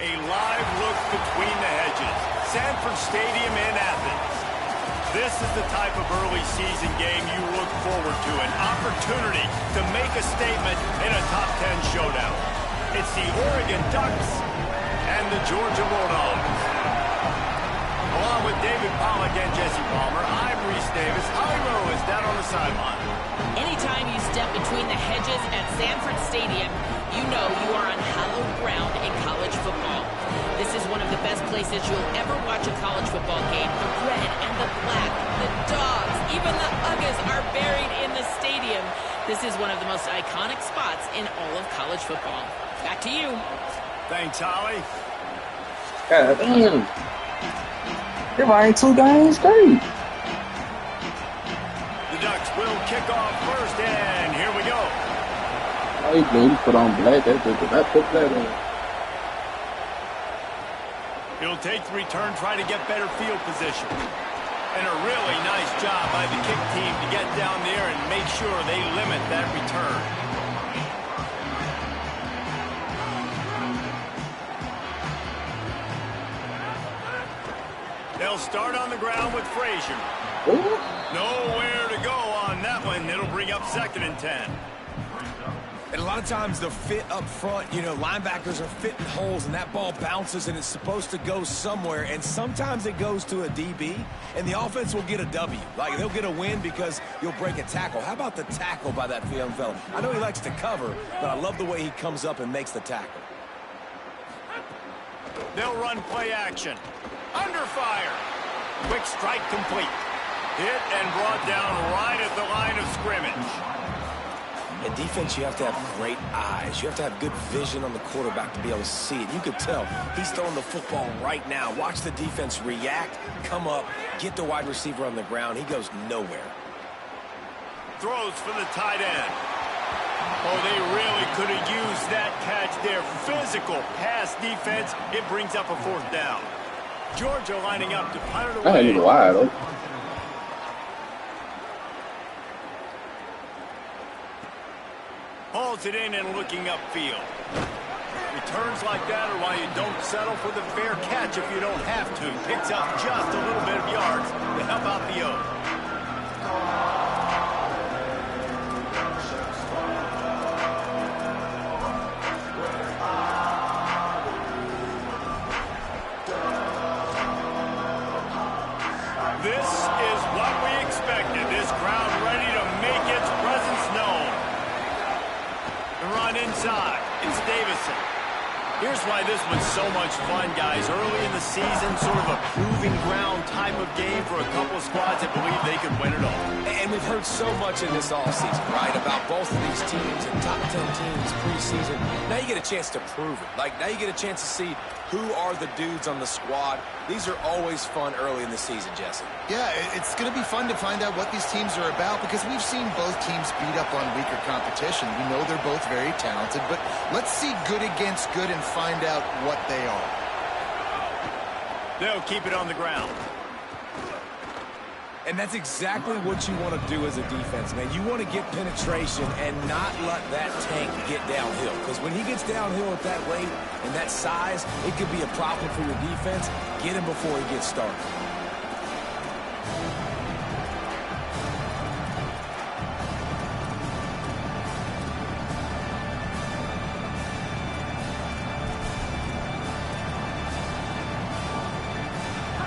A live look between the hedges. Sanford Stadium in Athens. This is the type of early season game you look forward to. An opportunity to make a statement in a top 10 showdown. It's the Oregon Ducks and the Georgia Bulldogs. Along with David Pollack and Jesse Palmer, I'm Reese Davis. Holly Rowe is down on the sideline. Anytime you step between the hedges at Sanford Stadium, you know you are on hallowed ground in college football. This is one of the best places you'll ever watch a college football game. The red and the black, the dogs, even the Uggas are buried in the stadium. This is one of the most iconic spots in all of college football. Back to you. Thanks, Holly. God damn. They're buying 2 games straight. The Ducks will kick off first, and here we go. Oh, he put on black. That did not put black on. He'll take the return, try to get better field position. And a really nice job by the kick team to get down there and make sure they limit that return. They'll start on the ground with Frazier. Ooh. Nowhere to go on that one. It'll bring up 2nd and 10. And a lot of times the fit up front, you know, linebackers are fitting holes and that ball bounces and it's supposed to go somewhere. And sometimes it goes to a DB and the offense will get a W. Like they'll get a win because you'll break a tackle. How about the tackle by that young fella? I know he likes to cover, but I love the way he comes up and makes the tackle. They'll run play action. Under fire. Quick strike complete. Hit and brought down right at the line of scrimmage. In defense, you have to have great eyes. You have to have good vision on the quarterback to be able to see it. You could tell he's throwing the football right now. Watch the defense react, come up, get the wide receiver on the ground. He goes nowhere. Throws for the tight end. Oh, they really could have used that catch there. Physical pass defense. It brings up a 4th down. Georgia lining up to punt it away. I ain't even wide open. Hauls it in and looking upfield. Returns like that are why you don't settle for the fair catch if you don't have to. Picks up just a little bit of yards to help out the O. This is what we expected. This crowd ready to make its presence known. The run inside. It's Davison. Here's why this was so much fun, guys. Early in the season, sort of a proving ground type of game for a couple of squads that believe they could win it all. And we've heard so much in this offseason, right, about both of these teams and top 10 teams preseason. Now you get a chance to prove it. Like, now you get a chance to see who are the dudes on the squad. These are always fun early in the season, Jesse. Yeah, it's going to be fun to find out what these teams are about because we've seen both teams beat up on weaker competition. We know they're both very talented, but let's see good against good and find out what they are. They'll keep it on the ground. And that's exactly what you want to do as a defense, man. You want to get penetration and not let that tank get downhill. Because when he gets downhill at that weight and that size, it could be a problem for your defense. Get him before he gets started.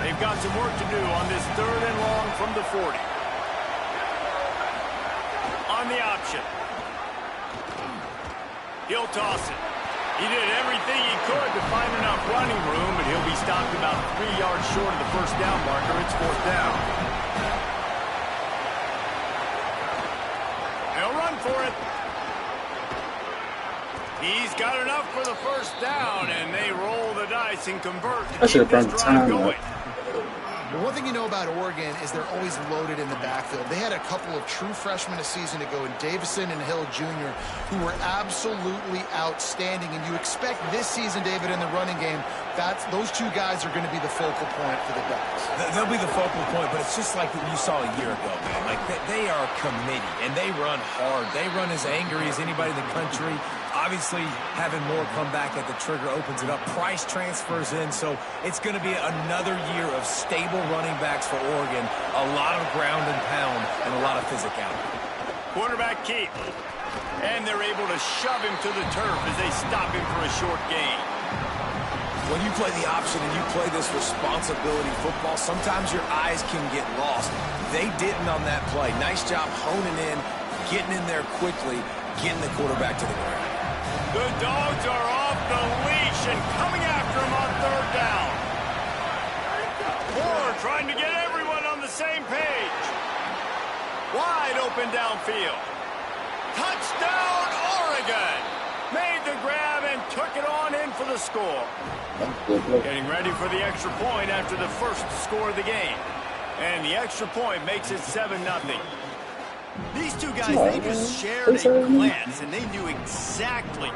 They've got some work to do on this 3rd and long from the 40. On the option. He'll toss it. He did everything he could to find enough running room, but he'll be stopped about 3 yards short of the 1st down marker. It's 4th down. They'll run for it. He's got enough for the 1st down, and they roll the dice and convert to keep this drive going. Well, one thing you know about Oregon is they're always loaded in the backfield. They had a couple of true freshmen a season ago in Davison and Hill Jr. who were absolutely outstanding. And you expect this season, David, in the running game, those two guys are going to be the focal point for the Ducks. They'll be the focal point, but it's just like you saw a year ago, man. Like, they are committed, and they run hard. They run as angry as anybody in the country. Obviously, having more come back at the trigger opens it up. Price transfers in, so it's going to be another year of stable running backs for Oregon. A lot of ground and pound and a lot of physicality. Quarterback keep. And they're able to shove him to the turf as they stop him for a short gain. When you play the option and you play this responsibility football, sometimes your eyes can get lost. They didn't on that play. Nice job honing in, getting in there quickly, getting the quarterback to the ground. The Dogs are off the leash and coming after him on 3rd down. Moore trying to get everyone on the same page. Wide open downfield. Touchdown, Oregon! Made the grab and took it on in for the score. Getting ready for the extra point after the 1st score of the game. And the extra point makes it 7-0. These two guys, they just shared a glance, and they knew exactly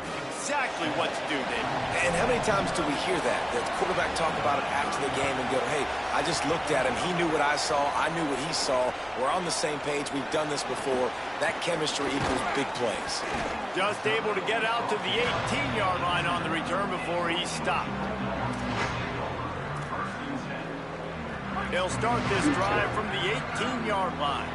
what to do, David. And how many times do we hear that? The quarterback talk about it after the game and go, hey, I just looked at him. He knew what I saw. I knew what he saw. We're on the same page. We've done this before. That chemistry equals big plays. Just able to get out to the 18-yard line on the return before he stopped. They'll start this drive from the 18-yard line.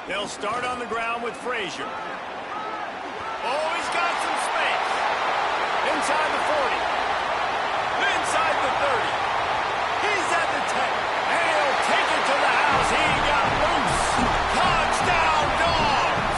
They'll start on the ground with Frazier. Oh, he's got some space. Inside the 40. Inside the 30. He's at the 10. And he'll take it to the house. He got loose. Touchdown, Dogs!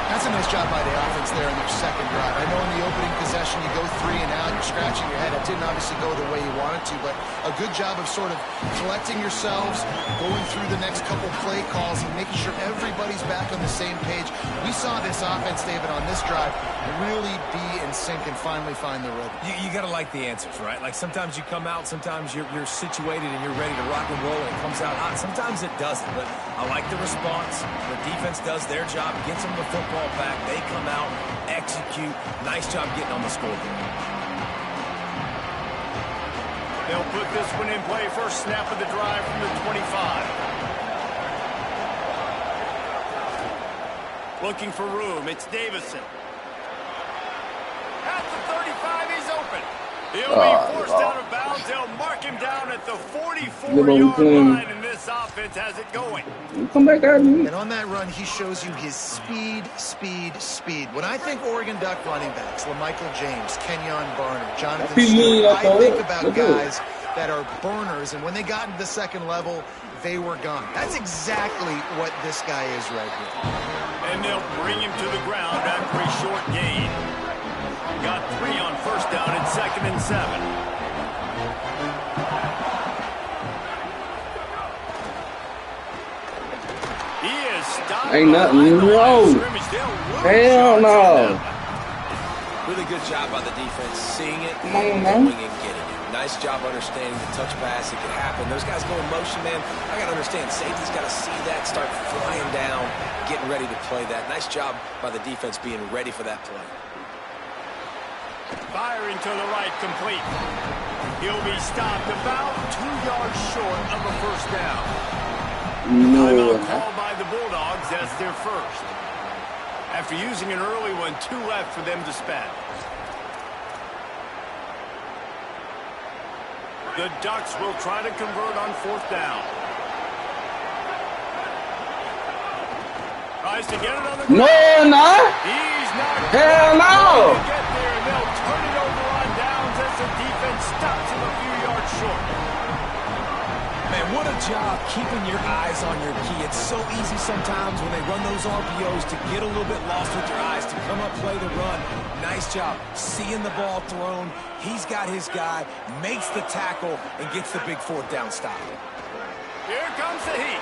That's a nice Nice job by the offense there in their second drive. I know in the opening possession you go 3 and out, you're scratching your head. It didn't obviously go the way you wanted to, but a good job of sort of collecting yourselves, going through the next couple play calls and making sure everybody's back on the same page. We saw this offense, David, on this drive really be in sync and finally find the rhythm. You got to like the answers, right? Like sometimes you come out, sometimes you're situated and you're ready to rock and roll and it comes out hot. Sometimes it doesn't, but I like the response. The defense does their job, gets them the football back. They come out, execute. Nice job getting on the scoreboard. They'll put this one in play. First snap of the drive from the 25. Looking for room. It's Davison. At the 35, he's open. He'll be forced out of bounds. They'll mark him down at the 44-yard line, and this offense has it going. Come back at me. And on that run, he shows you his speed. When I think Oregon Duck running backs, LaMichael James, Kenyon Barner, Jonathan Stewart, I think about guys that are burners, and when they got into the second level, they were gone. That's exactly what this guy is right here. And they'll bring him to the ground after a short gain. Got 3 on first down and 2nd and 7. He is stopped. Ain't nothing wrong. Hell no. Really good job by the defense, seeing it, Come on, going man. and getting it. Nice job understanding the touch pass. It can happen. Those guys go in motion, man. I got to understand. Safety's got to see that, start flying down, getting ready to play that. Nice job by the defense being ready for that play. Firing to the right, complete. He'll be stopped about 2 yards short of a first down. No. Timeout called by the Bulldogs. That's their first. After using an early one, 2 left for them to spend. The Ducks will try to convert on 4th down. Tries to get it on the ground. No, not. He's not. Hell no. Get there, and they'll turn it over on downs as the defense stops him a few yards short. Man, what a job keeping your eyes on your key. It's so easy sometimes when they run those RPOs to get a little bit lost with your eyes, to come up, play the run. Nice job seeing the ball thrown. He's got his guy, makes the tackle, and gets the big 4th down stop. Here comes the heat.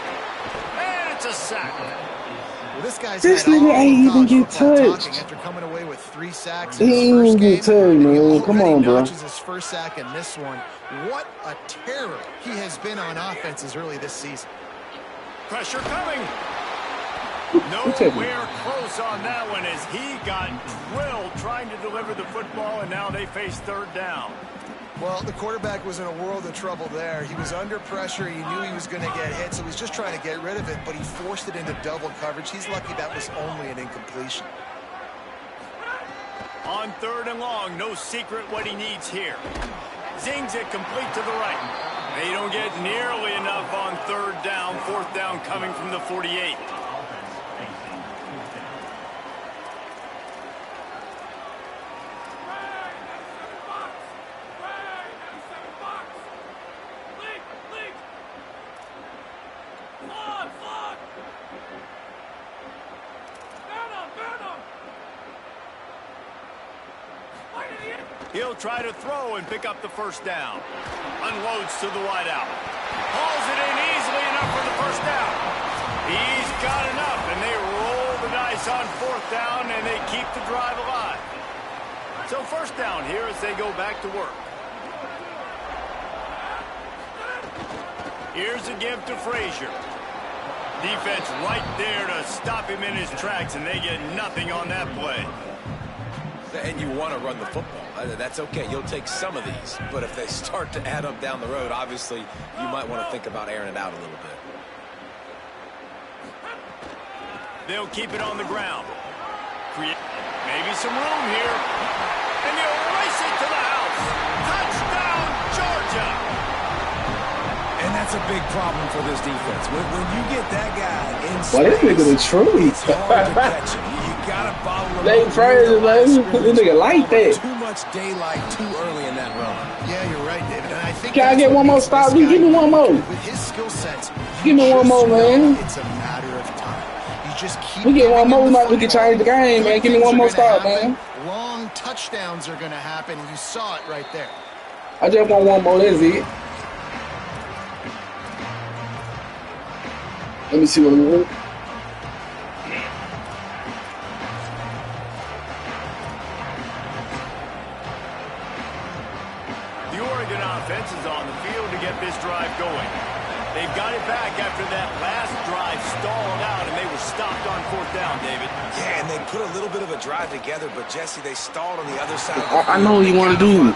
And it's a sack. Well, this guy's This had nigga all ain't college even get football touched. talking after coming away with 3 sacks He in his ain't first even game. get touched, man. And he Come already on, bro. notches his first sack in this one. What a terror he has been on offense as early this season. Pressure coming. take Nowhere close on that one as he got drilled trying to deliver the football, and now they face 3rd down. Well, the quarterback was in a world of trouble there. He was under pressure. He knew he was going to get hit, so he's just trying to get rid of it, but he forced it into double coverage. He's lucky that was only an incompletion. On 3rd and long, no secret what he needs here. Zings it complete to the right. They don't get nearly enough on 3rd down. 4th down coming from the 48. He'll try to throw and pick up the first down. Unloads to the wideout. Hauls it in easily enough for the first down. He's got enough, and they roll the dice on 4th down, and they keep the drive alive. So first down here as they go back to work. Here's a give to Frazier. Defense right there to stop him in his tracks, and they get nothing on that play. And you want to run the football. That's okay. You'll take some of these. But if they start to add up down the road, obviously, you might want to think about airing it out a little bit. They'll keep it on the ground. Maybe some room here. And they'll race it to the house. Touchdown, Georgia. And that's a big problem for this defense. When you get that guy in space, Well, this nigga the truth. it's hard to catch him. You got to bottle him They up. Frazier, man. This nigga like that. Too much daylight too early in that run. Yeah, you're right, David. And I think Can I that's get what one more makes stop? this guy Give me one more. With his skill sets, Give me one more, man. it's a matter of time. You You just keep. We get one more, we can football. change the game, man. Give me one more stop, man. Long touchdowns are going to happen, and you saw it right there. I just want one more. That's it. Let me see what we want. The Oregon offense is on the field to get this drive going. They've got it back after that last drive stalled out, and they were stopped on 4th down, David. Yeah, and they put a little bit of a drive together, but, Jesse, they stalled on the other side. I know what you want to do.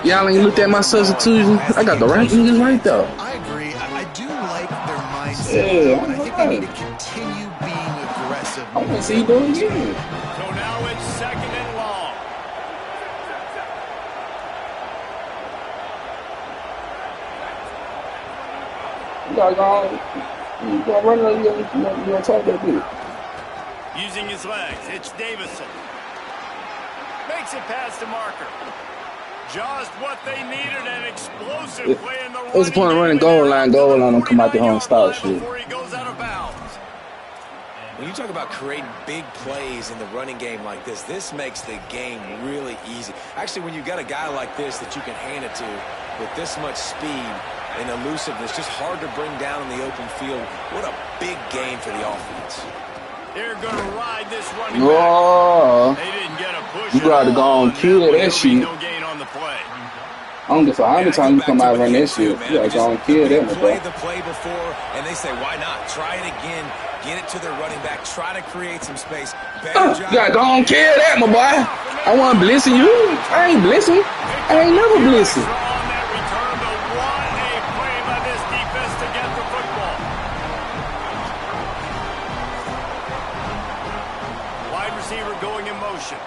Y'all ain't looked at my substitution. I got the right niggas right there. I agree. I do like their mindset. Yeah, I think they need to continue being aggressive. I want to see you do it again. So now it's 2nd and long. You gotta run it, you gotta talk that bit. Using his legs, it's Davison. Makes it past the marker. Just what they needed, an explosive play in the What's the point of running goal line, don't come out there and start shit. before he goes out of bounds. When you talk about creating big plays in the running game like this makes the game really easy. Actually, when you've got a guy like this that you can hand it to with this much speed and elusiveness, just hard to bring down in the open field. What a big game for the offense. They're going to ride this running Oh, back. They didn't get a push. you gotta go and kill that shit. No gain on the play. I don't give a how many times you come out and run that shit. You gotta go and kill that, bro. Played the play before, and they say, why not? Try it again. Get it to their running back. Try to create some space. Better job. You gotta go and kill that, my boy. I wasn't blessing you. I ain't blessing. I ain't never blessing. On that return, the 1-A play by this defense to get the football. Wide receiver going in motion.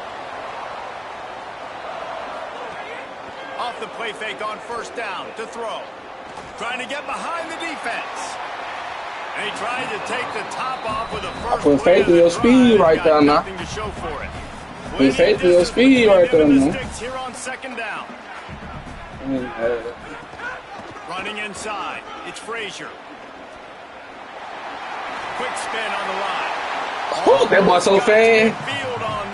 Off the play fake on 1st down to throw. Trying to get behind the defense. And he tried to take the top off with a first put faith in your speed right there now. Nothing to show for it. Put faith in your speed right there, man. Here on 2nd down. Running inside. It's Frazier. Quick spin on the line. Oh, that boy so fast.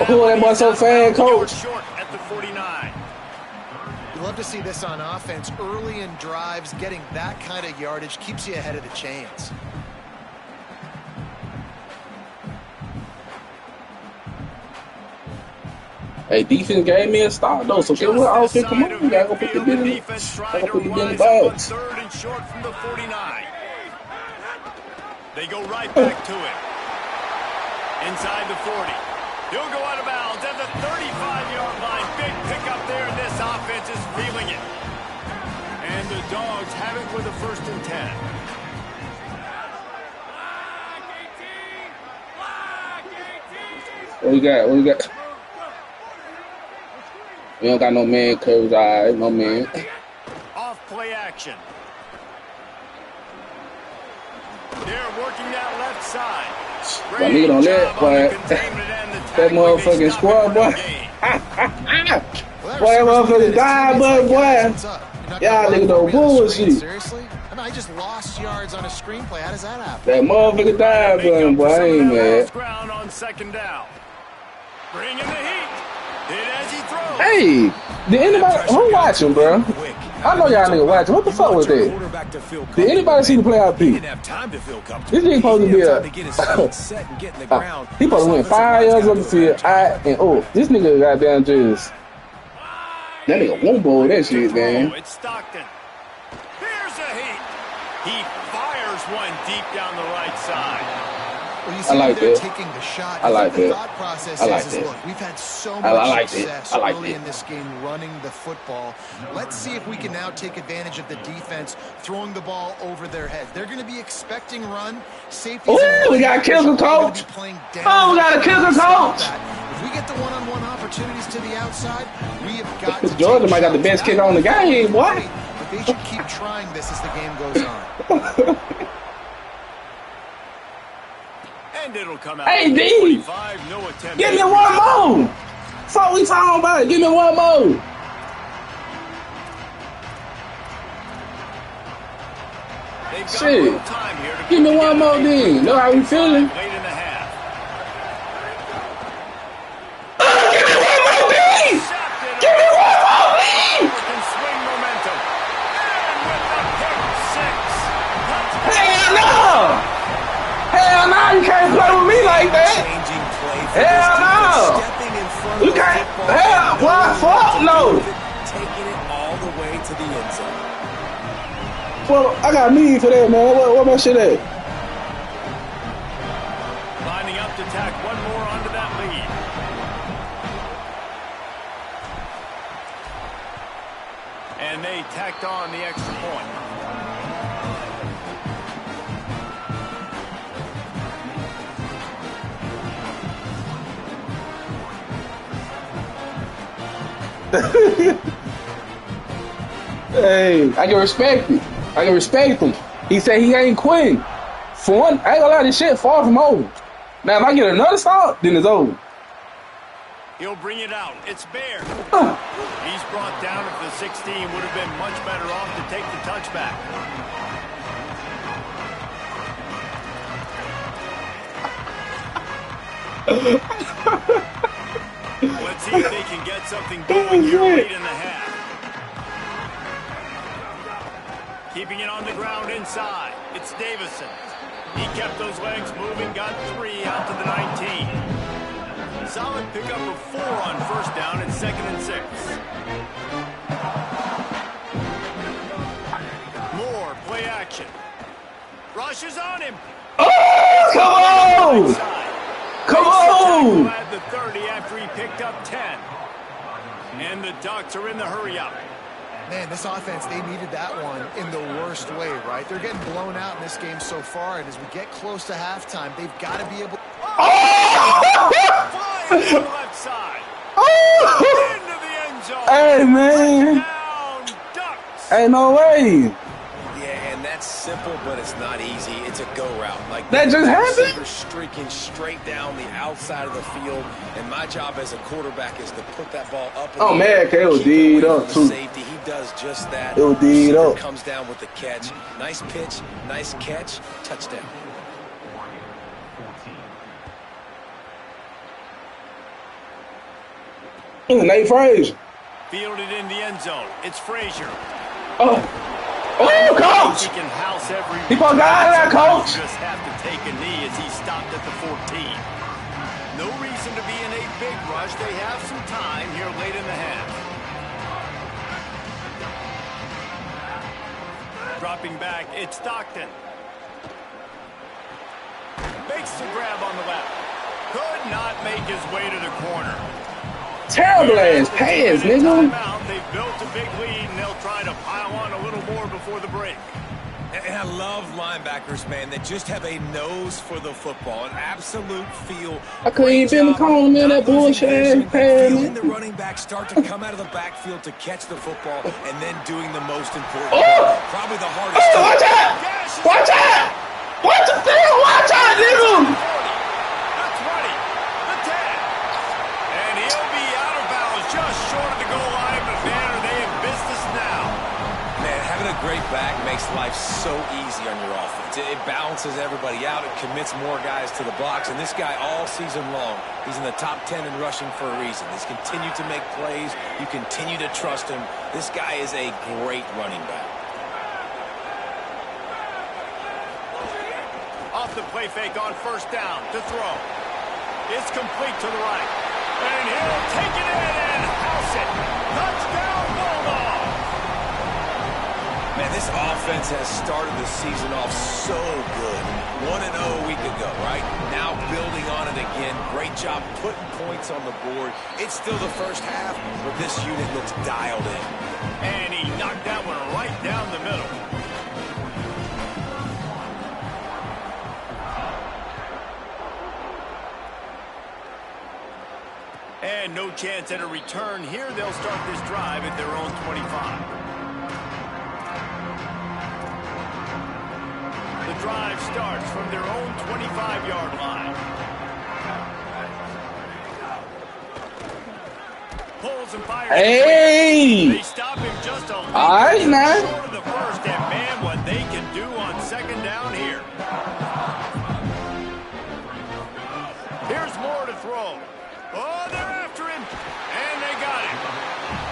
Oh, that boy so fast, coach. Short at the 49. You love to see this on offense. Early in drives, getting that kind of yardage keeps you ahead of the chains. Hey, defense gave me a start though, so get what offense come on. We gotta go put the bit in. Gotta put the bit in the box. 3rd and short from the 49. They go right back to it. Inside the 40. He'll go out of bounds at the 35-yard line. Big pickup there, and this offense is feeling it. And the Dogs have it with a 1st and 10. What we got? What we got? We don't got no man coverage, alright, no man. Off play action. They're working that left side. My nigga don't let, boy. That motherfucking squad, boy. Boy, that motherfucking die, boy. Y'all nigga don't bullshit. Seriously? I mean, I just lost yards on a screenplay. How does that happen? That motherfucker died, boy. I ain't mad. Ground on 2nd down. Bring in the heat. Did as he throws. Hey, did anybody who watching, bro? I know y'all nigga watching. What the fuck was that? Did anybody see the playoff beat? This nigga supposed to be a he supposed to win 5 yards on the field. This nigga got down just that nigga won't bowl that shit, man. It's Stockton. Here's a heat. He fires one deep down the right side. Well, you see I like they're that. taking the shot. I like the that. thought process I like is, that. look, we've had so I much like success that. I like early that. in this game running the football. Let's see if we can now take advantage of the defense throwing the ball over their heads. They're going to be expecting run. Safety. Ooh, we got a kicker, coach. Oh, we got a kicker, coach. If we get the one-on-one opportunities to the outside, we have got to Georgia take might got the best kicker on the game, boy. But they should keep trying this as the game goes on. And it'll come out. Hey, D. 45, no attempt. Give me one more. Fuck we talking about? Give me one more. Shit. Give me one more then. Know how we feeling? Late in the half. Well, I got a need for that, man. What my shit at? Lining up to tack one more onto that lead. And they tacked on the extra point. Hey, I can respect it. I can respect him. He said he ain't quitting. For one, I ain't gonna lie, this shit far from over. Now, if I get another stop, then it's over. He'll bring it out. It's Bear. He's brought down at the 16. Would have been much better off to take the touchback. Let's see if they can get something going here late in the half. Keeping it on the ground inside. It's Davison. He kept those legs moving, got 3 out to the 19. Solid pickup of 4 on first down and 2nd and 6. More play action. Rushes on him. Oh, come on! Come on! At the 30 after he picked up 10. And the Ducks are in the hurry up. Man, this offense, they needed that one in the worst way, right? They're getting blown out in this game so far, and as we get close to halftime, they've got to be able... Flying to the left side. Into the end zone. Hey, man. Down, Ducks. Ain't no way. Yeah, and that's simple, but it's not easy. It's a go route. Like That just happened? Receiver streaking straight down the outside of the field, and my job as a quarterback is to put that ball up. Oh, man, okay, it was D'd up, too. Safety, he does just that. It was D'd up. Comes down with the catch. Nice pitch, nice catch, touchdown. Nate Frazier. Fielded in the end zone. It's Frazier. Oh, coach! He can house every... He supposed to get out of there, coach. Just have to take a knee as he stopped at the 14. No reason to be in a big rush. They have some time here late in the half. Dropping back, it's Stockton. Makes the grab on the left. Could not make his way to the corner. Terrible ass pass, nigga. They've built a big lead, and they'll try to pile on a little more before the break. And I love linebackers, man, that just have a nose for the football, an absolute feel. I couldn't even call him in that bullshit ass pass. Feeling the running back start to come out of the backfield to catch the football, and then doing the most important part. Probably the hardest. Oh, watch out! Watch out! Watch the thing! Watch out, nigga! The 20, the 10. And he'll be out of bounds just short of the goal line, but man, are they in business now. Man, having a great back makes life so easy on your offense. It balances everybody out. It commits more guys to the blocks. And this guy all season long, he's in the top 10 in rushing for a reason. He's continued to make plays. You continue to trust him. This guy is a great running back. Off the play fake on first down to throw. It's complete to the right. And he'll take it in and house it. Touchdown, Bulldogs. Man, this offense has started the season off so good. 1-0 a week ago, right? Now building on it again. Great job putting points on the board. It's still the first half, but this unit looks dialed in. And he knocked that one right down the middle. And no chance at a return here. They'll start this drive at their own 25. The drive starts from their own 25-yard line. Pulls and fires. Hey! They stop him just a little Alright, man. short of the first. And man, what they can do on second down here. Here's more to throw. Oh, they're after him, and they got him.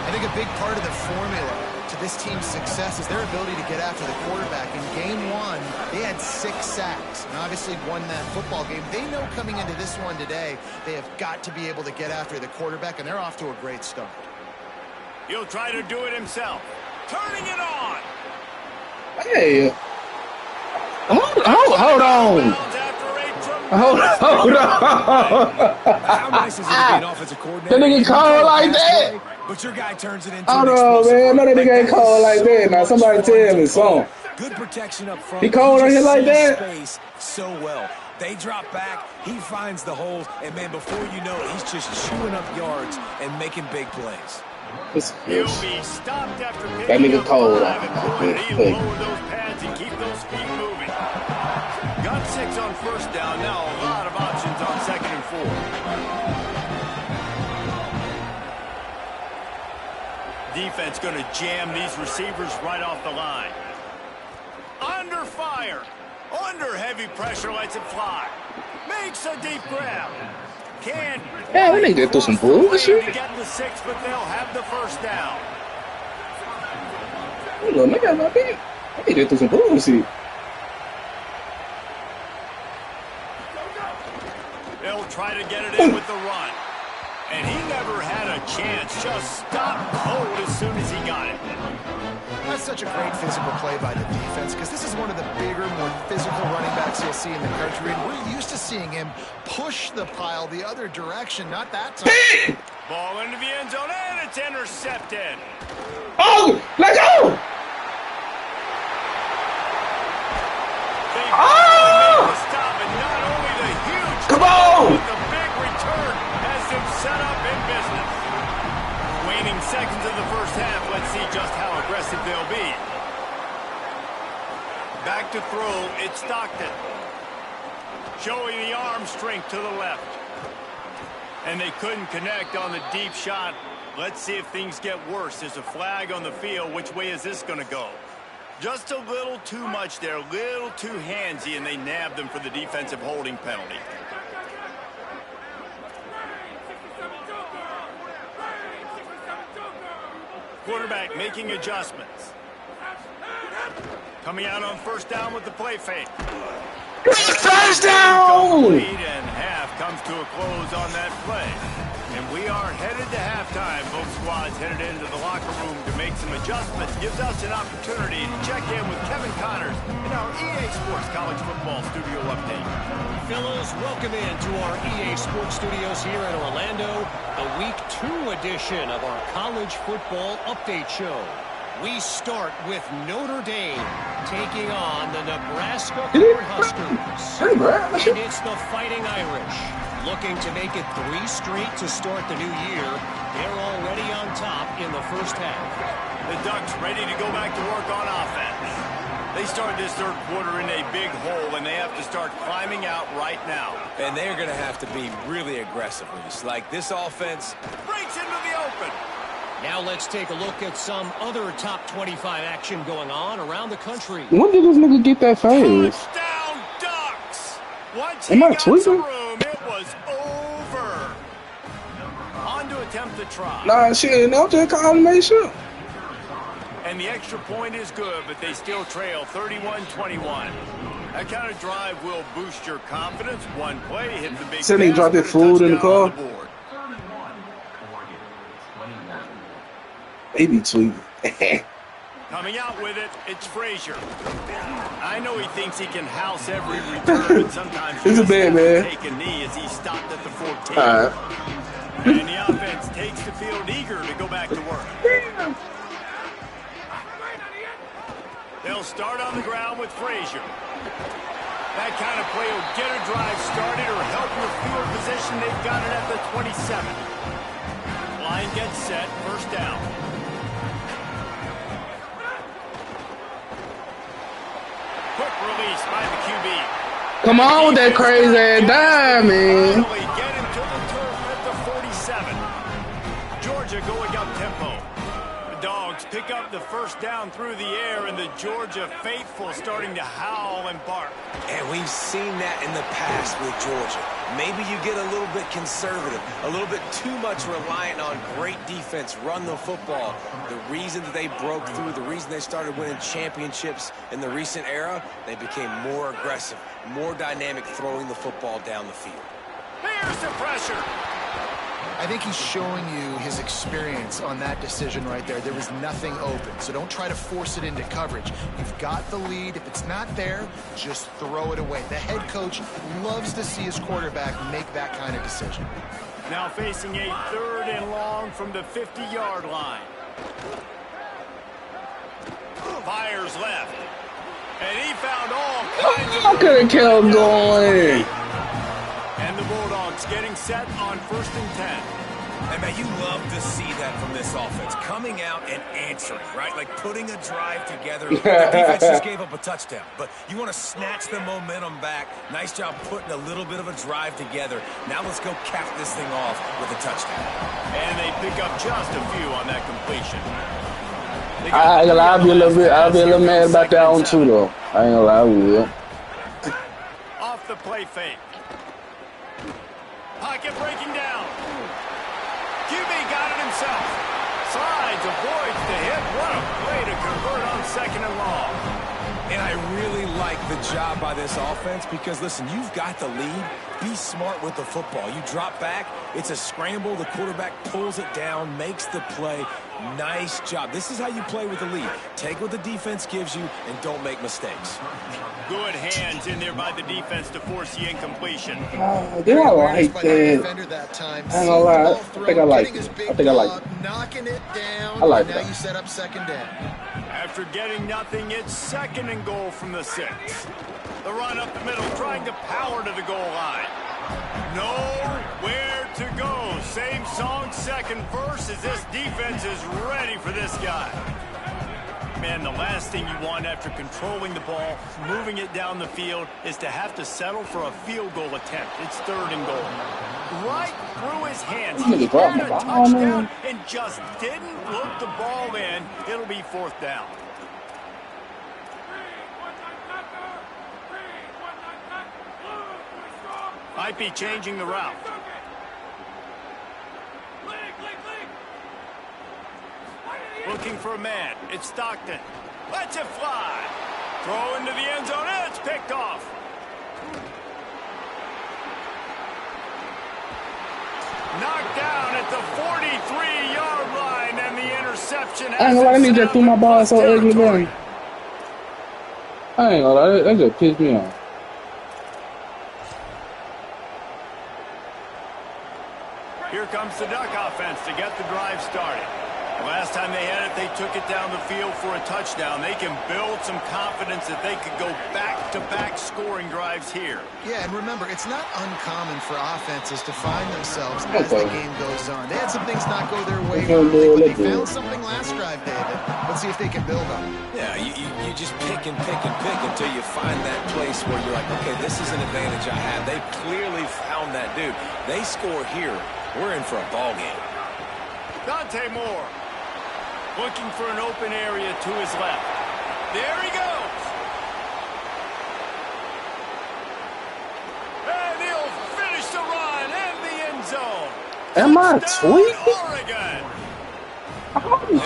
I think a big part of the formula to this team's success is their ability to get after the quarterback. In game one, they had 6 sacks and obviously won that football game. They know coming into this one today, they have got to be able to get after the quarterback, and they're off to a great start. He'll try to do it himself. Turning it on. Hey, hold on. Hold on. How nice is it to be an offensive coordinator? That nigga called like that. But your guy turns it into Hold on, man. No, that nigga ain't called like that. Now, somebody tell me something. Good protection up front. He called on here like that? Space so well. They drop back, he finds the holes, and man, before you know it, he's just chewing up yards and making big plays. He'll be stopped after that nigga cold. He'll lower those pads and keep those feet moving. Got 6 on first down. Now a lot of options on 2nd and 4. Defense going to jam these receivers right off the line. Under fire. Under heavy pressure, lets it fly. Makes a deep grab. Can yeah, we need to do some bullshit. Get the 6, but they'll have the first down. Look, nigga, my big. I need to do some bullshit. They'll try to get it in with the run. And he never had a chance. Just stopped cold as soon as he got it. That's such a great physical play by the defense because this is one of the bigger, more physical running backs you'll see in the country. And we're used to seeing him push the pile the other direction, not that time. Ball into the end zone, and it's intercepted. Oh, let go! They made the stop, and not only the huge come on, but the big return has them set up in business. Waning seconds of the first half. Let's see just how aggressive they'll be. Back to throw. It's Stockton. Showing the arm strength to the left. And they couldn't connect on the deep shot. Let's see if things get worse. There's a flag on the field. Which way is this going to go? Just a little too much there. A little too handsy, and they nabbed them for the defensive holding penalty. Quarterback making adjustments. Coming out on first down with the play fake. First down! And half comes to a close on that play. And we are headed to halftime. Both squads headed into the locker room to make some adjustments. Gives us an opportunity to check in with Kevin Connors in our EA Sports College Football Studio Update. Fellows, welcome into our EA Sports Studios here in Orlando, the Week 2 edition of our College Football Update Show. We start with Notre Dame taking on the Nebraska Cornhuskers. And it's the Fighting Irish looking to make it 3 straight to start the new year. They're already on top in the first half. The Ducks ready to go back to work on offense. They start this third quarter in a big hole, and they have to start climbing out right now. And they're going to have to be really aggressive. It's like this offense breaks into the open. Now let's take a look at some other top 25 action going on around the country. When did this nigga get that phase? Touchdown, Ducks! Once Am he I got some tweaking? room, it was over. On to attempt the try. Nah, shit, no, just calling to make sure. And the extra point is good, but they still trail 31-21. That kind of drive will boost your confidence. One play, hit the big So they dropped their food in the car? They be tweeting. Coming out with it, it's Frazier. I know he thinks he can house every return, but sometimes He's a bad man. Take a knee as he stopped at the 14. All right. And the offense takes the field eager to go back to work. They'll start on the ground with Frazier. That kind of play will get a drive started or help your field position. They've got it at the 27. Line gets set, first down. Quick release by the QB. Come on with that crazy ass dime, man. Finally get him to the turf at the 47. Georgia going up tempo. The Dogs pick up the first down through the air, and the Georgia faithful starting to howl and bark. And we've seen that in the past with Georgia. Maybe you get a little bit conservative, a little bit too much reliant on great defense, run the football. The reason that they broke through, the reason they started winning championships in the recent era, they became more aggressive, more dynamic throwing the football down the field. Here's the pressure. I think he's showing you his experience on that decision right there. There was nothing open, so don't try to force it into coverage. You've got the lead. If it's not there, just throw it away. The head coach loves to see his quarterback make that kind of decision. Now facing a 3rd and long from the 50-yard line. Fires left. And he found all kinds of... I could have kept going. And the Bulldogs getting set on 1st and 10. And man, you love to see that from this offense. Coming out and answering, right? Like putting a drive together. The defense just gave up a touchdown. But you want to snatch the momentum back. Nice job putting a little bit of a drive together. Now let's go cap this thing off with a touchdown. And they pick up just a few on that completion. I'll be a little mad about that one too, though. I ain't gonna lie, I will. Off the play fake. Pocket breaking down. QB got it himself. Slides, avoids the hit. What a play to convert on 2nd and long. And I really like the job by this offense because, listen, you've got the lead. Be smart with the football. You drop back, it's a scramble. The quarterback pulls it down, makes the play. Nice job. This is how you play with the lead. Take what the defense gives you and don't make mistakes. Good hands in there by the defense to force the incompletion. Did I like that? I ain't gonna lie. I think I like it. I think I like it. Knocking it down. I like now that. You set up 2nd down. After getting nothing, it's 2nd and goal from the 6. The run up the middle, trying to power to the goal line. Nowhere to go. Same song, 2nd verse, as this defense is ready for this guy. Man, the last thing you want after controlling the ball, moving it down the field, is to have to settle for a field goal attempt. It's 3rd and goal. Right through his hands. He had a touchdown and just didn't look the ball in. It'll be 4th down. Might be changing the route. Looking for a man. It's Stockton. Lets it fly. Throw into the end zone. And it's picked off. Knocked down at the 43-yard line, and the interception. I ain't gonna lie, I need to throw my ball so ugly, man. I ain't gonna lie, that just pissed me off. Here comes the Duck offense to get the drive started. The last time they had it, they took it down the field for a touchdown. They can build some confidence that they could go back-to-back scoring drives here. Yeah, and remember, it's not uncommon for offenses to find themselves as the game goes on. They had some things not go their way early, but they found something last drive, David. Let's see if they can build on it. Yeah, you just pick and pick and pick until you find that place where you're like, okay, this is an advantage I have. They clearly found that dude. They score here. We're in for a ball game. Dante Moore looking for an open area to his left. There he goes. And he'll finish the run in the end zone. Am I tweaking? Oregon.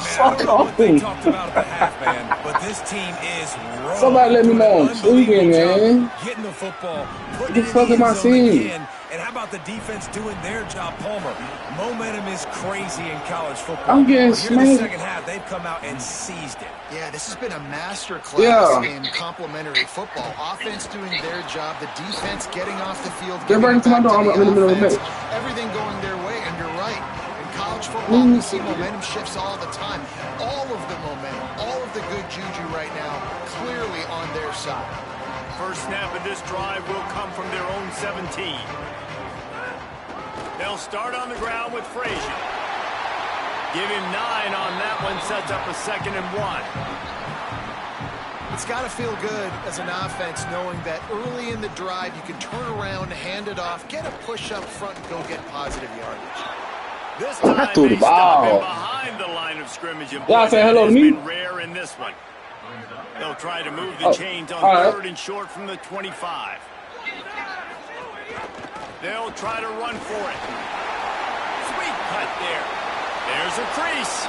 Fuck off. They talked about at the half, man, but this team is rolling. Somebody let me know I'm tweaking, man. Getting the football, What the fuck am I seeing? And how about the defense doing their job, Palmer? Momentum is crazy in college football. I'm getting Here in the smacked. second half, they've come out and seized it. Yeah, this has been a master class in complementary football. Offense doing their job, the defense getting off the field. They're running to my door. I'm in the middle of the match. Everything going their way, and you're right. In college football, we see momentum shifts all the time. All of the momentum, all of the good juju right now, clearly on their side. First snap of this drive will come from their own 17. They'll start on the ground with Frazier. Give him 9 on that one, sets up a 2nd and 1. It's got to feel good as an offense knowing that early in the drive you can turn around, hand it off, get a push up front, and go get positive yardage. This time I threw the they stop him ball. behind the line of scrimmage. And Y'all say hello to me? been rare in this one. They'll try to move the chains on 3rd and short from the 25. They'll try to run for it. Sweet cut there. There's a crease.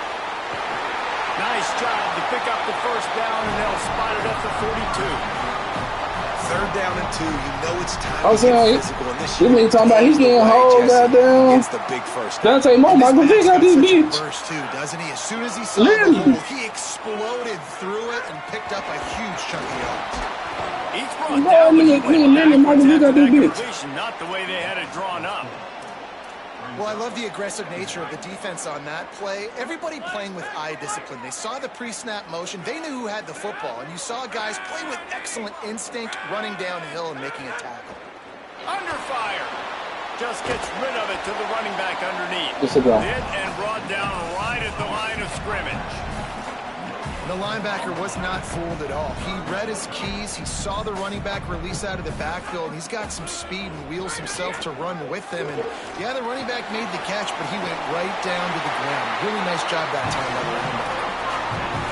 Nice job to pick up the first down, and they'll spot it at the 42. 3rd down and 2, you know it's time I'm to get saying, physical. And this nigga talking about he's getting whole goddamn. It's the big first. Dante Moore, Michael Vick got this bitch. Burst too, doesn't he? As soon as he saw the hole, he exploded through it and picked up a huge chunk of yards. Each brought down the Michael Vick got this bitch. Not the way they had it drawn up. Well, I love the aggressive nature of the defense on that play. Everybody playing with eye discipline. They saw the pre-snap motion. They knew who had the football. And you saw guys play with excellent instinct, running downhill and making a tackle. Under fire. Just gets rid of it to the running back underneath. Hit and brought down right at the line of scrimmage. The linebacker was not fooled at all. He read his keys. He saw the running back release out of the backfield. And he's got some speed and wheels himself to run with him. And, yeah, the running back made the catch, but he went right down to the ground. Really nice job that time by the linebacker.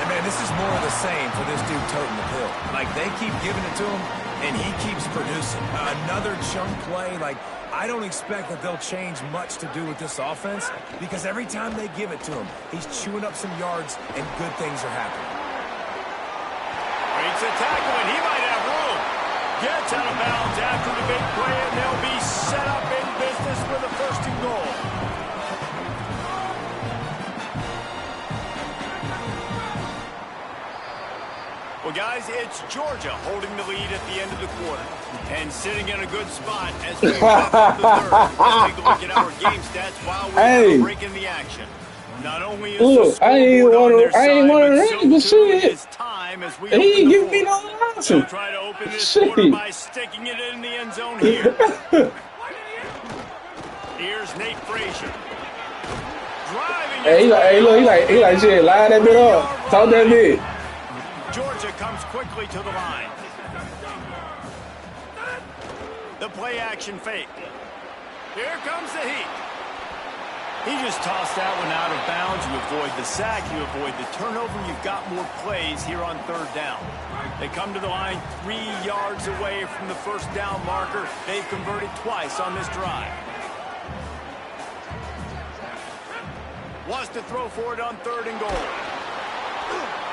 And, man, this is more of the same for this dude toting the pill. Like, they keep giving it to him, and he keeps producing. Another chunk play, like, I don't expect that they'll change much to do with this offense because every time they give it to him, he's chewing up some yards and good things are happening. Breaks a tackle and he might have room. Gets out of bounds after the big play and they'll be set up in business with a 1st and goal. Well, guys, it's Georgia holding the lead at the end of the quarter and sitting in a good spot as we move up to the 3rd. Let's take a look at our game stats while we're breaking the action. Not only is the scoreboard on their side, but so too is time as we open the floor. They'll try to open this quarter by sticking it in the end zone here. Here's Nate Frazier. Driving. Hey, look, he like shit. Line that bit up. Talk that bit. Georgia comes quickly to the line. The play action fake. Here comes the heat. He just tossed that one out of bounds. You avoid the sack, you avoid the turnover. You've got more plays here on 3rd down. They come to the line 3 yards away from the 1st down marker. They've converted twice on this drive. Wants to throw for it on 3rd and goal.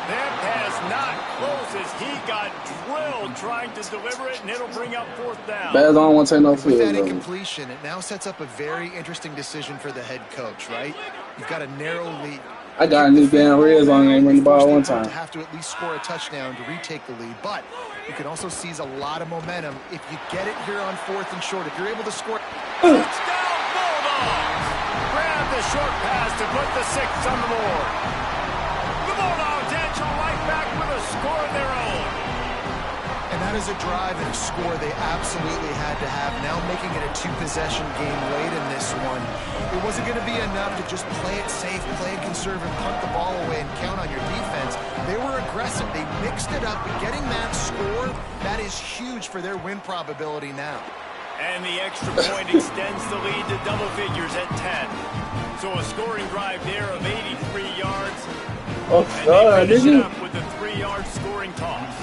That pass not close as he got drilled trying to deliver it, and it'll bring up 4th down. Bears don't want to take no field. With that incompletion, it now sets up a very interesting decision for the head coach, right? You've got a narrow lead. I got in this damn red zone and run the ball one time. To have to at least score a touchdown to retake the lead, but you can also seize a lot of momentum if you get it here on 4th and short. If you're able to score. Touchdown Bulldogs! Grab the short pass to put the 6 on the board. The Bulldogs answer right back with a score of their own. And that is a drive and a score they absolutely had to have. Now making it a 2-possession game late in this one. It wasn't going to be enough to just play it safe, play it conservative, punt the ball away, and count on your defense. They were aggressive. They mixed it up. But getting that score, that is huge for their win probability now. And the extra point extends the lead to double figures at 10. So a scoring drive there of 83 yards. Oh, and they finish it up with a 3-yard scoring toss.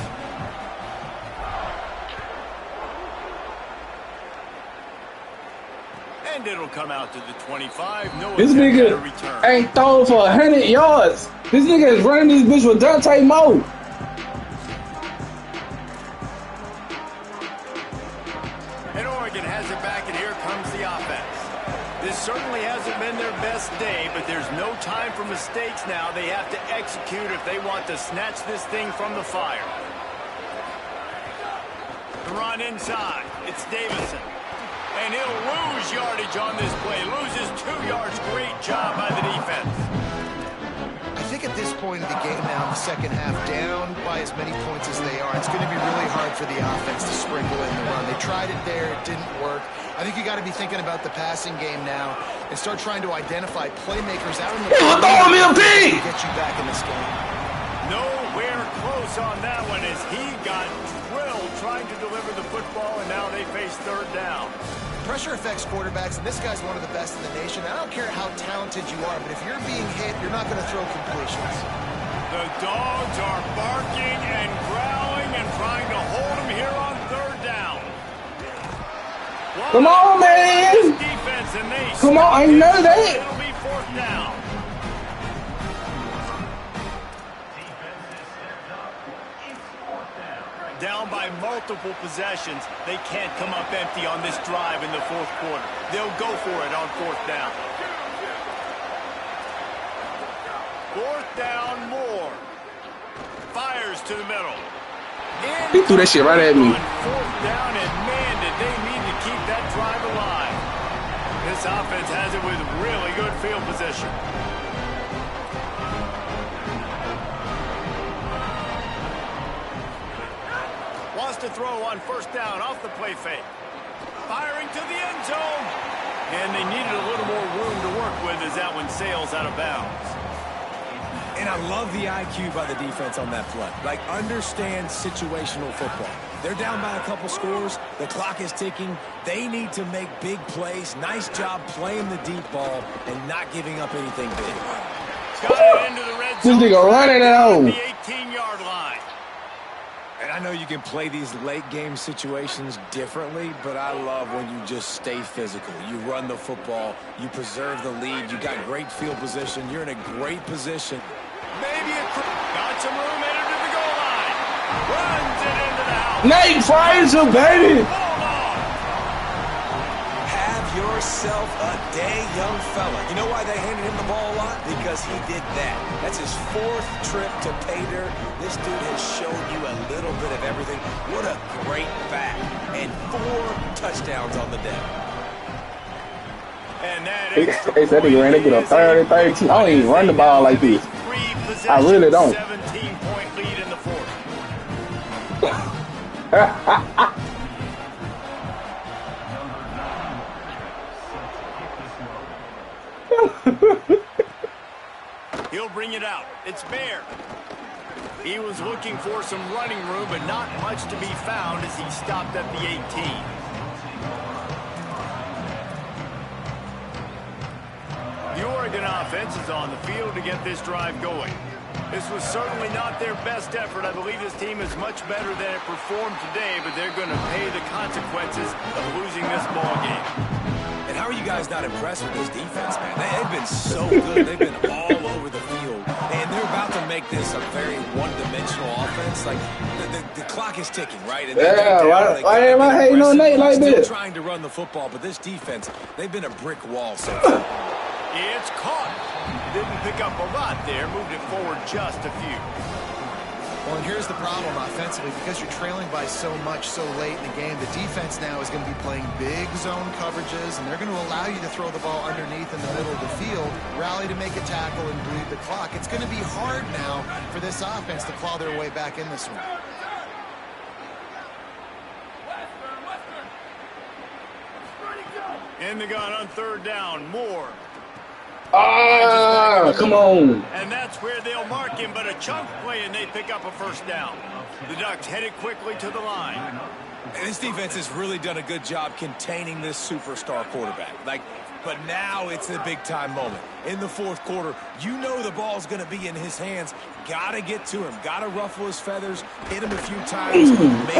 And it'll come out to the 25. No this nigga ain't throwing for 100 yards. This nigga is running this bitch with Dante Moore. And Oregon has it back, and here comes the offense. This certainly hasn't been their best day, but there's no time for mistakes now. They have to execute if they want to snatch this thing from the fire. The run inside. It's Davison. And he'll lose yardage on this play. Loses 2 yards. Great job by the defense. I think at this point of the game now, in the second half, down by as many points as they are, it's going to be really hard for the offense to sprinkle in the run. They tried it there. It didn't work. I think you got to be thinking about the passing game now and start trying to identify playmakers out in the field to get you back in this game. Nowhere close on that one as he got drilled trying to deliver the football, and now they face 3rd down. Pressure affects quarterbacks, and this guy's one of the best in the nation. I don't care how talented you are, but if you're being hit, you're not going to throw completions. The dogs are barking and growling and trying to hold him here on 3rd down. Come on, man! Defense, and they come on, I know that. It'll be 4th down. Down by by multiple possessions. They can't come up empty on this drive in the fourth quarter. They'll go for it on fourth down. Fourth down, Moore. Fires to the middle. He threw that shit right at me. Fourth down, and man, did they need to keep that drive alive. This offense has it with really good field position. Wants to throw on first down off the play fake. Firing to the end zone. And they needed a little more room to work with as that one sails out of bounds. And I love the IQ by the defense on that play. Like, understand situational football. They're down by a couple scores. The clock is ticking. They need to make big plays. Nice job playing the deep ball and not giving up anything big. Got it into the red zone. This nigga running it home. The 18-yard line. And I know you can play these late-game situations differently, but I love when you just stay physical. You run the football. You preserve the lead. You got great field position. You're in a great position. Maybe got some room headed to the goal line. Runs it into the house. Nate Fraser, baby. Have yourself a day, young fella. You know why they handed him the ball a lot? Because he did that. That's his fourth trip to pay dirt. This dude has shown you a little bit of everything. What a great back. And 4 touchdowns on the day. And that They said they ran it with a 30, 32. I don't even run the ball like this. I really don't. 17-point lead in the fourth. He'll bring it out. It's Bear. He was looking for some running room, but not much to be found as he stopped at the 18. The Oregon offense is on the field to get this drive going. This was certainly not their best effort. I believe this team is much better than it performed today, but they're going to pay the consequences of losing this ball game. And how are you guys not impressed with this defense, man? They've been so good. They've been all over the field. And they're about to make this a very one-dimensional offense. Like, the clock is ticking, right? And why am I hating on Nate like this? Still trying to run the football, but this defense, they've been a brick wall so far. It's caught. Didn't pick up a lot there. Moved it forward just a few. Well, and here's the problem offensively. Because you're trailing by so much so late in the game, the defense now is going to be playing big zone coverages, and they're going to allow you to throw the ball underneath in the middle of the field, rally to make a tackle, and bleed the clock. It's going to be hard now for this offense to claw their way back in this one. In the gun on third down. Moore. Come on. And that's where they'll mark him, but a chunk play, and they pick up a first down. The Ducks headed quickly to the line. And this defense has really done a good job containing this superstar quarterback. But now it's the big-time moment. In the fourth quarter, you know the ball's going to be in his hands. Got to get to him. Got to ruffle his feathers. Hit him a few times.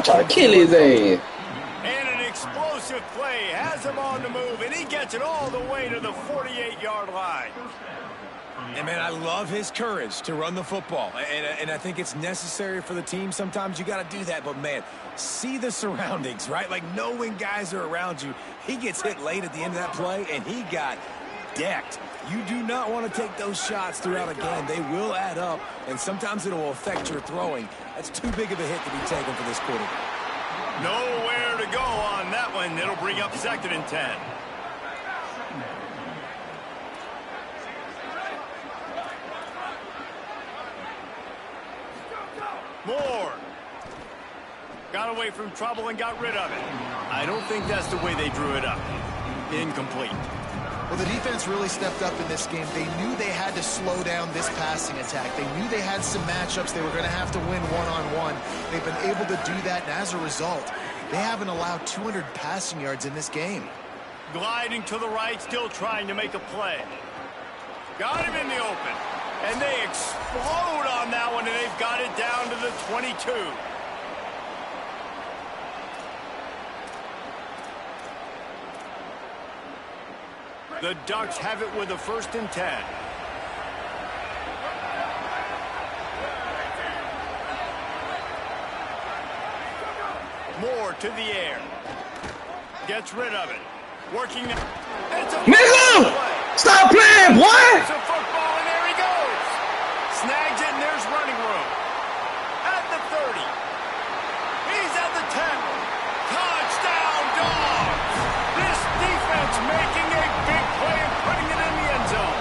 Try to kill his ass. And an explosive play has him on the move, and he gets it all the way to the 48-yard line. And, man, I love his courage to run the football. And I think it's necessary for the team. Sometimes you got to do that. But, man, see the surroundings, right? Like, know when guys are around you. He gets hit late at the end of that play, and he got decked. You do not want to take those shots throughout a game. They will add up, and sometimes it will affect your throwing. That's too big of a hit to be taken for this quarterback. Nowhere to go on that one. It'll bring up 2nd and 10. Moore. Got away from trouble and got rid of it. I don't think that's the way they drew it up. Incomplete. Well, the defense really stepped up in this game. They knew they had to slow down this passing attack. They knew they had some matchups they were going to have to win one-on-one. They've been able to do that, and as a result, they haven't allowed 200 passing yards in this game. Gliding to the right, still trying to make a play. Got him in the open. And they explode on that one, and they've got it down to the 22. The Ducks have it with a 1st and 10. Moore to the air. Gets rid of it. Working. It's a Nigga! Stop playing, boy! It's a football, and there he goes. Snags it, and there's running room. At the 30. He's at the 10. Touchdown, Dogs! This defense making a big play and putting it in the end zone.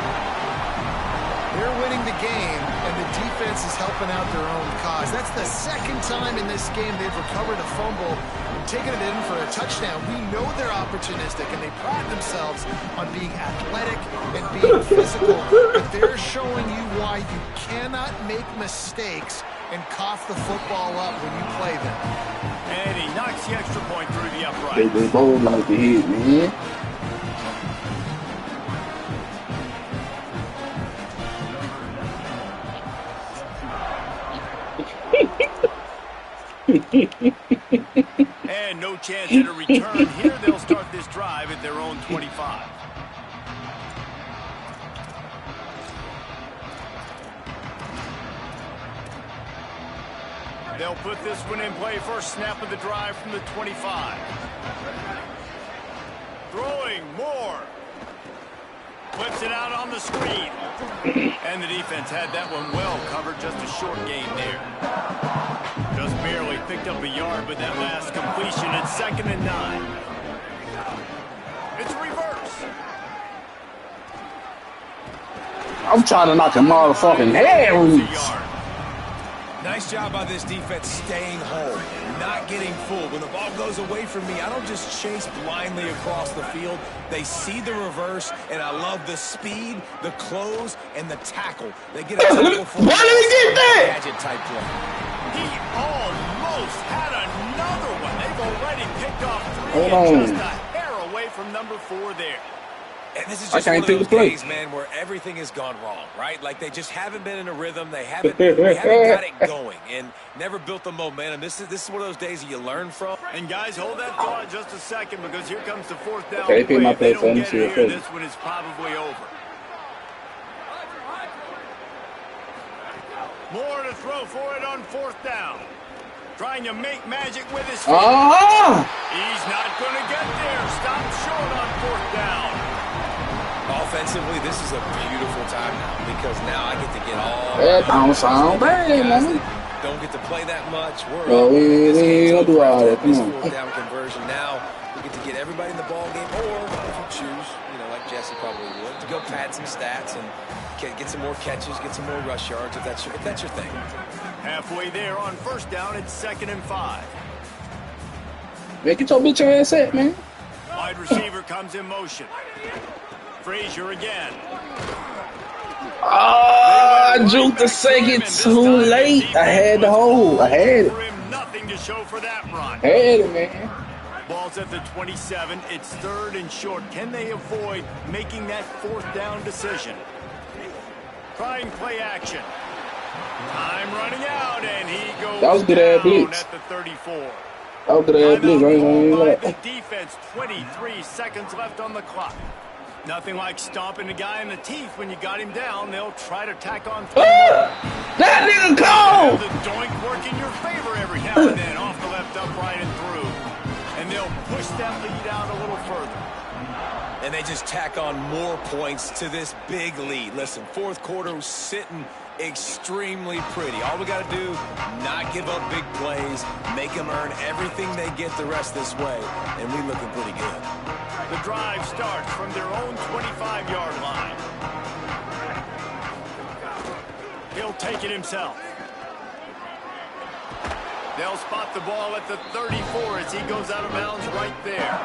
They're winning the game, and the defense is helping out their own cause. That's the second time in this game they've recovered a fumble and taken it in for a touchdown. We know they're opportunistic, and they pride themselves on being athletic and being physical, but they're showing you why you cannot make mistakes and cough the football up when you play them. And he knocks the extra point through the upright. They both like to hit, man. And no chance at a return here. They'll start this drive at their own 25. They'll put this one in play. First snap of the drive from the 25. Throwing Moore. Flips it out on the screen. And the defense had that one well covered. Just a short gain there. Just barely picked up a yard, but that last completion at 2nd and 9. It's reverse. I'm trying to knock a motherfucking head loose. Nice job by this defense staying home, not getting fooled. When the ball goes away from me, I don't just chase blindly across the field. They see the reverse, and I love the speed, the close, and the tackle. They get a tackle for why did he get that? gadget type play. He almost had another one. They've already picked off 3 Hold and on. just a hair away from number 4 there. And this is I just can't one of take those the play. days, man, where everything has gone wrong, right? Like they just haven't been in a rhythm. They haven't got it going and never built the momentum. This is one of those days that you learn from. And guys, hold that thought just a second because here comes the 4th down Okay, play. my If they play, don't so get let me it see here, it. this one is probably over. More to throw for it on 4th down. Trying to make magic with his feet. He's not going to get there. Stop short on 4th down. Offensively, this is a beautiful time now because now I get to get all That don't sound bad, guys man. that don't get to play that much. We're Well, up. This we game's ain't gonna do over all after that. Come this on. 4th down conversion. Now we get to get everybody in the ball game, or if you choose, like Jesse probably would, to go pad some stats and get some more catches, get some more rush yards if that's your thing. Halfway there on 1st down, it's 2nd and 5. Make it your bitch ass at, man. Wide receiver comes in motion. Frazier again. I juked the second too late. I had the hole. I had it. Nothing to show for that run. I had it, man. Ball's at the 27. It's 3rd and short. Can they avoid making that 4th down decision? Trying play action. Time running out, and he goes That was good down ass blitz. at the 34. That was good ass blitz. I ain't Timeout gonna by lie. the defense. 23 seconds left on the clock. Nothing like stomping a guy in the teeth when you got him down. They'll try to tack on 3 more. That nigga cold. The doink work in your favor every now and then. Off the left upright and through. And they'll push that lead out a little further. And they just tack on more points to this big lead. Listen, 4th quarter was sitting extremely pretty. All we got to do, not give up big plays, make them earn everything they get the rest this way, and we looking pretty good. The drive starts from their own 25-yard line. He'll take it himself. They'll spot the ball at the 34 as he goes out of bounds right there.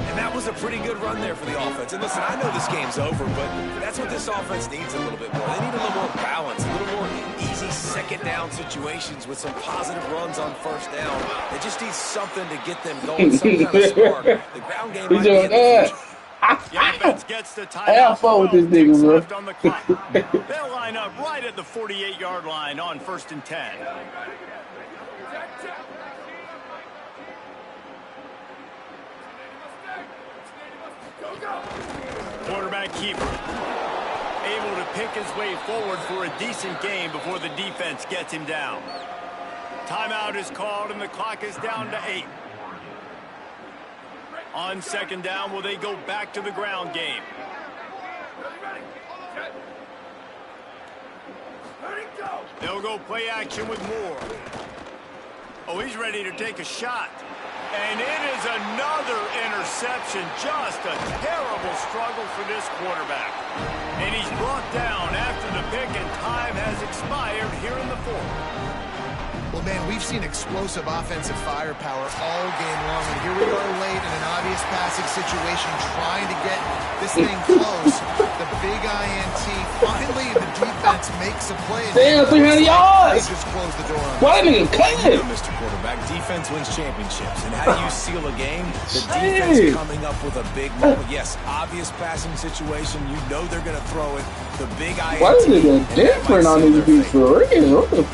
And that was a pretty good run there for the offense. And listen, I know this game's over, but that's what this offense needs a little bit more. They need a little more balance, a little more easy 2nd down situations with some positive runs on 1st down. They just need something to get them going, some kind of spark. The ground game might be in the future. The offense gets the timeout. Have fun with this nigga, bro. Left on the clock. They'll line up right at the 48-yard line on 1st and 10. Quarterback keeper. Able to pick his way forward for a decent game before the defense gets him down. timeout is called, and the clock is down to 8. On second down, will they go back to the ground game? They'll go play action with Moore. Oh, he's ready to take a shot. And it is another interception. Just a terrible struggle for this quarterback. And he's brought down after the pick, and time has expired here in the fourth. Well, man, we've seen explosive offensive firepower all game long, and here we are late in an obvious passing situation trying to get this thing close. The big INT, finally the defense makes a play. Damn, 300 yards! They just close the door on Why didn't he cut it? Mr. Quarterback, defense wins championships. And how do you seal a game? The defense coming up with a big moment. Yes, obvious passing situation. You know they're going to throw it. The big INT. Why is it different on these beats for real? What the fuck?